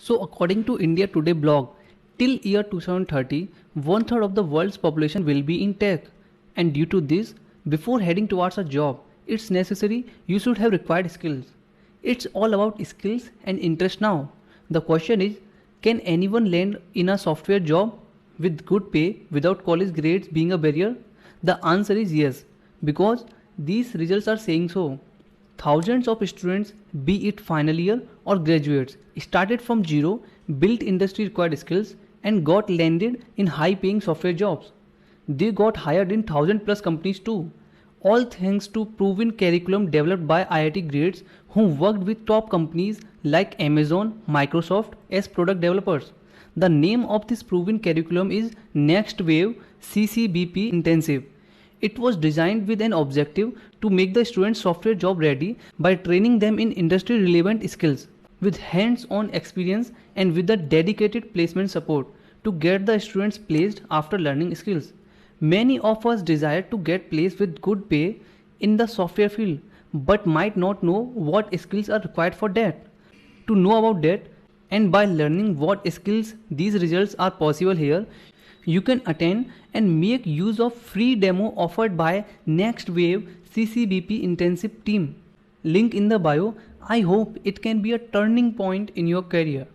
So according to India Today blog, till year 2030, one-third of the world's population will be in tech. And due to this, before heading towards a job, it's necessary you should have required skills. It's all about skills and interest now. The question is, can anyone land in a software job with good pay without college grades being a barrier? The answer is yes, because these results are saying so. Thousands of students, be it final year or graduates, started from zero, built industry required skills, and got landed in high paying software jobs. They got hired in 1000+ companies too, all thanks to proven curriculum developed by IIT grades who worked with top companies like Amazon, Microsoft as product developers. The name of this proven curriculum is NxtWave CCBP Intensive. It was designed with an objective to make the students software job ready by training them in industry relevant skills with hands-on experience and with the dedicated placement support to get the students placed after learning skills. Many of us desire to get placed with good pay in the software field but might not know what skills are required for that. To know about that, and by learning what skills these results are possible here, you can attend and make use of free demo offered by NxtWave CCBP Intensive team. Link in the bio. I hope it can be a turning point in your career.